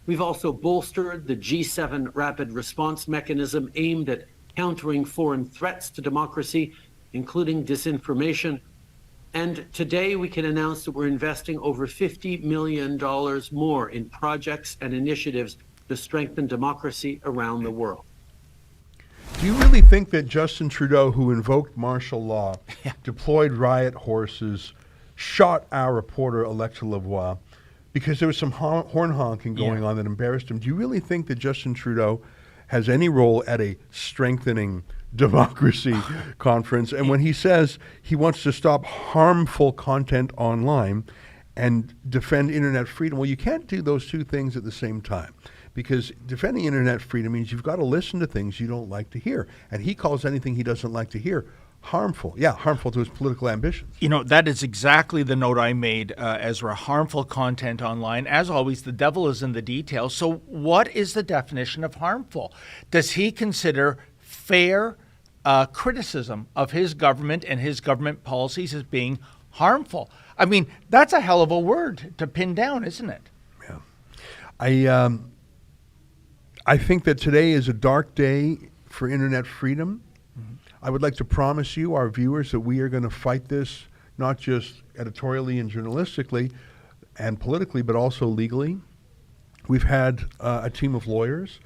We've also bolstered the G7 Rapid Response Mechanism aimed at countering foreign threats to democracy, including disinformation. And today we can announce that we're investing over $50 million more in projects and initiatives to strengthen democracy around the world. Do you really think that Justin Trudeau, who invoked martial law, deployed riot horses, shot our reporter Alexa Lavoie, because there was some horn honking going on that embarrassed him? Do you really think that Justin Trudeau has any role at a strengthening democracy conference? And when he says he wants to stop harmful content online and defend internet freedom, well, you can't do those two things at the same time. Because defending internet freedom means you've got to listen to things you don't like to hear. And he calls anything he doesn't like to hear harmful. Yeah, harmful to his political ambitions. You know, that is exactly the note I made, Ezra. Harmful content online. As always, the devil is in the details. So what is the definition of harmful? Does he consider fair criticism of his government and his government policies as being harmful? I mean, that's a hell of a word to pin down, isn't it? Yeah. I think that today is a dark day for internet freedom. I would like to promise you, our viewers, that we are going to fight this not just editorially and journalistically and politically, but also legally. We've had a team of lawyers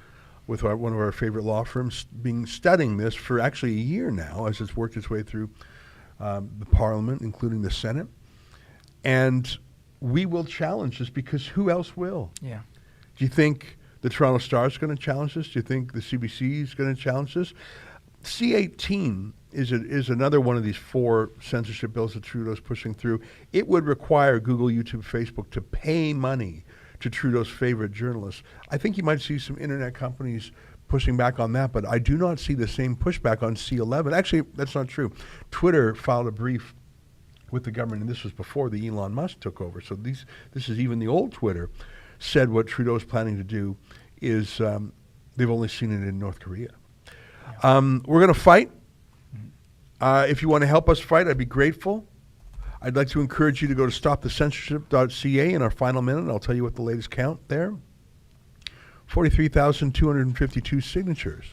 with one of our favorite law firms studying this for actually a year now as it's worked its way through the Parliament, including the Senate. And we will challenge this because who else will? Yeah. Do you think the Toronto Star is going to challenge this? Do you think the CBC is going to challenge this? C-18 is another one of these 4 censorship bills that Trudeau's pushing through. It would require Google, YouTube, Facebook to pay money to Trudeau's favorite journalists. I think you might see some internet companies pushing back on that, but I do not see the same pushback on C-11. Actually, that's not true. Twitter filed a brief with the government, and this was before the Elon Musk took over. So this is even the old Twitter said what Trudeau's planning to do is they've only seen it in North Korea. We're going to fight. If you want to help us fight, I'd be grateful. I'd like to encourage you to go to stopthecensorship.ca in our final minute. I'll tell you what the latest count there. 43,252 signatures.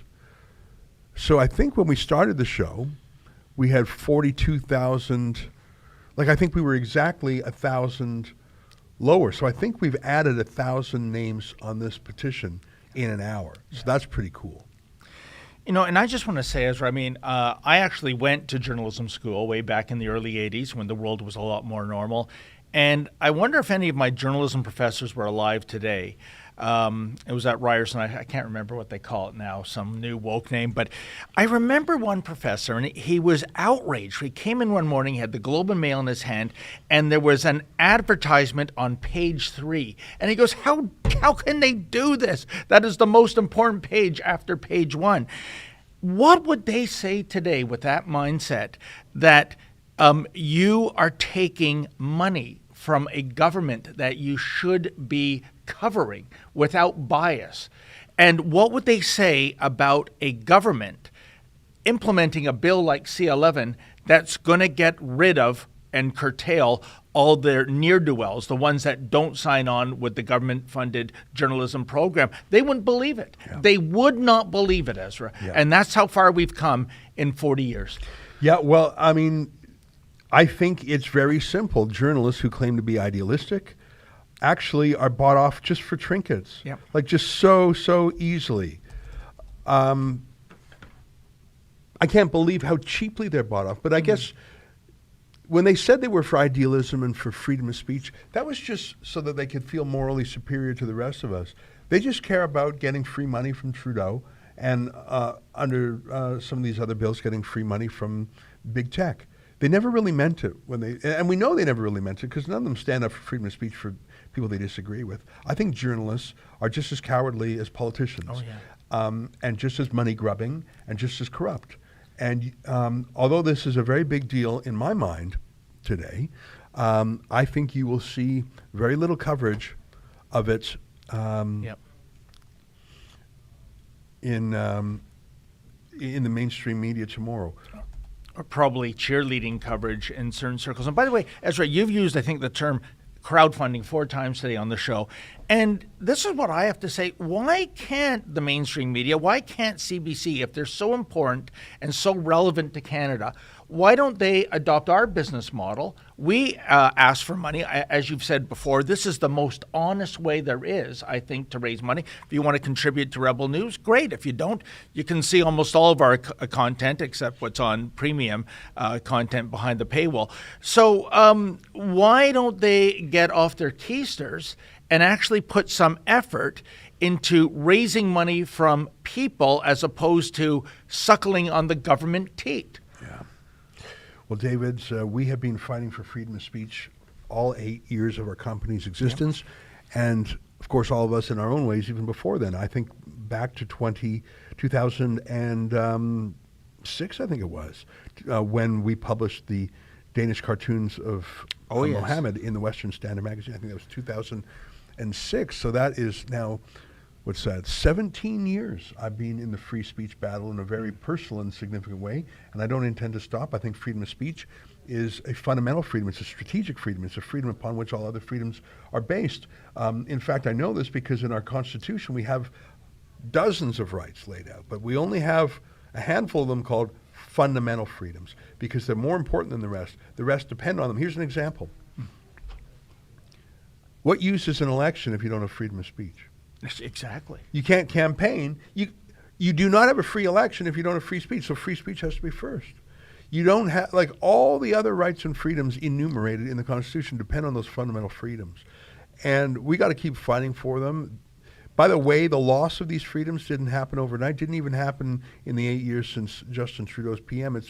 So I think when we started the show, we had 42,000, I think we were exactly 1,000 lower. So I think we've added 1,000 names on this petition in an hour. So that's pretty cool. And I just want to say, Ezra, I actually went to journalism school way back in the early 80s when the world was a lot more normal. And I wonder if any of my journalism professors were alive today. It was at Ryerson. I can't remember what they call it now, some new woke name. But I remember one professor, and he was outraged. He came in one morning, he had the Globe and Mail in his hand, and there was an advertisement on page 3. And he goes, how can they do this? That is the most important page after page 1. What would they say today with that mindset that you are taking money from a government that you should be covering without bias? And what would they say about a government implementing a bill like C11 that's going to get rid of and curtail all their ne'er-do-wells, the ones that don't sign on with the government-funded journalism program? They wouldn't believe it. Yeah. They would not believe it, Ezra. Yeah. And that's how far we've come in 40 years. Yeah, well, I think it's very simple. Journalists who claim to be idealistic actually are bought off just for trinkets. Yep. Just so easily. I can't believe how cheaply they're bought off. But I guess when they said they were for idealism and for freedom of speech, that was just so that they could feel morally superior to the rest of us. They just care about getting free money from Trudeau and under some of these other bills, getting free money from big tech. They never really meant it and we know they never really meant it because none of them stand up for freedom of speech for people they disagree with. I think journalists are just as cowardly as politicians. Oh, yeah. And just as money grubbing and just as corrupt. And although this is a very big deal in my mind today, I think you will see very little coverage of it in the mainstream media tomorrow. Or probably cheerleading coverage in certain circles. And by the way, Ezra, you've used, I think, the term crowdfunding 4 times today on the show. And this is what I have to say. Why can't the mainstream media, why can't CBC, if they're so important and so relevant to Canada, why don't they adopt our business model? We ask for money. As you've said before, this is the most honest way there is, I think, to raise money. If you want to contribute to Rebel News, great. If you don't, you can see almost all of our content except what's on premium content behind the paywall. So why don't they get off their keisters and actually put some effort into raising money from people as opposed to suckling on the government teat? Well, David, we have been fighting for freedom of speech all 8 years of our company's existence. Yep. And, of course, all of us in our own ways, even before then. I think back to 2006, I think it was, when we published the Danish cartoons of Mohammed in the Western Standard magazine. I think that was 2006. So that is now, 17 years I've been in the free speech battle in a very personal and significant way, and I don't intend to stop. I think freedom of speech is a fundamental freedom. It's a strategic freedom. It's a freedom upon which all other freedoms are based. In fact, I know this because in our Constitution we have dozens of rights laid out, but we only have a handful of them called fundamental freedoms because they're more important than the rest. The rest depend on them. Here's an example. What use is an election if you don't have freedom of speech? Exactly. You can't campaign. You do not have a free election if you don't have free speech. So free speech has to be first. You don't have, all the other rights and freedoms enumerated in the Constitution depend on those fundamental freedoms. And we got to keep fighting for them. By the way, the loss of these freedoms didn't happen overnight, didn't even happen in the 8 years since Justin Trudeau's PM.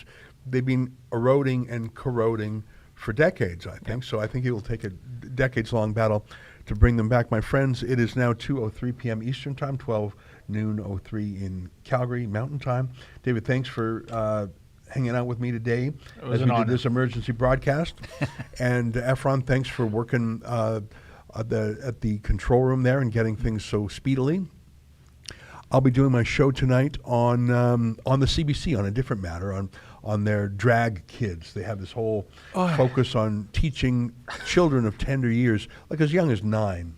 They've been eroding and corroding for decades, I think. So I think it will take a decades-long battle to bring them back. My friends, it is now 2:03 p.m. Eastern Time, 12 noon 03 in Calgary Mountain Time. David, thanks for hanging out with me today as we did this emergency broadcast. And Efron, thanks for working at the control room there and getting things so speedily. I'll be doing my show tonight on the CBC on a different matter, on on their drag kids. They have this whole focus on teaching children of tender years, like as young as 9,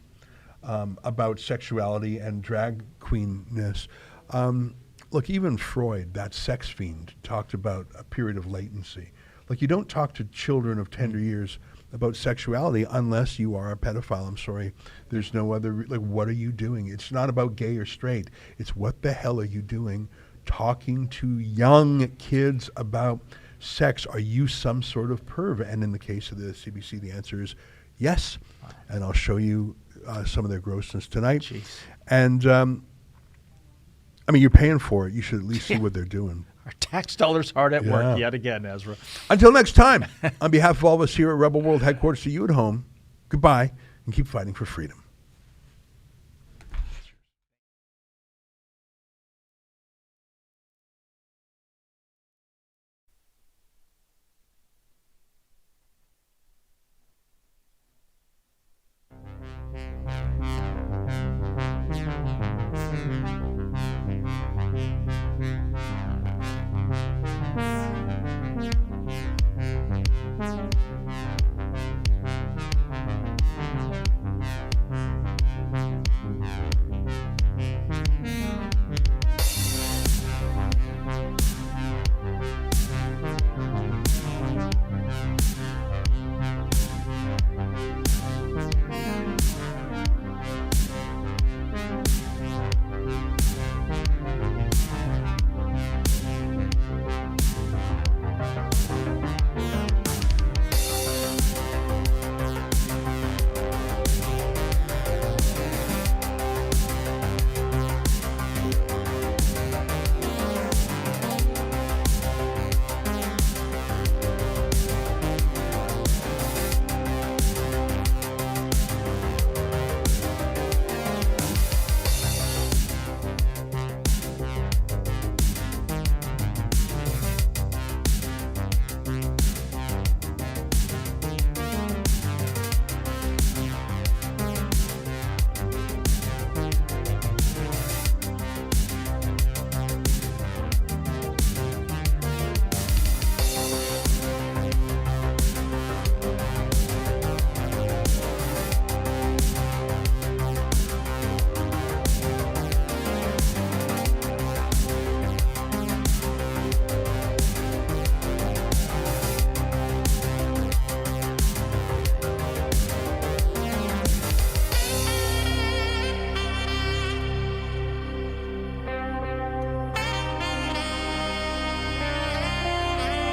about sexuality and drag queenness. Look, even Freud, that sex fiend, talked about a period of latency. Like, you don't talk to children of tender years about sexuality unless you are a pedophile. I'm sorry. There's no other, like, what are you doing? It's not about gay or straight. It's what the hell are you doing talking to young kids about sex? Are you some sort of perv? And in the case of the CBC, the answer is yes. And I'll show you some of their grossness tonight. Jeez. And, I mean, you're paying for it. You should at least see what they're doing. Our tax dollars hard at work yet again, Ezra. Until next time, on behalf of all of us here at Rebel World Headquarters, to you at home, goodbye, and keep fighting for freedom.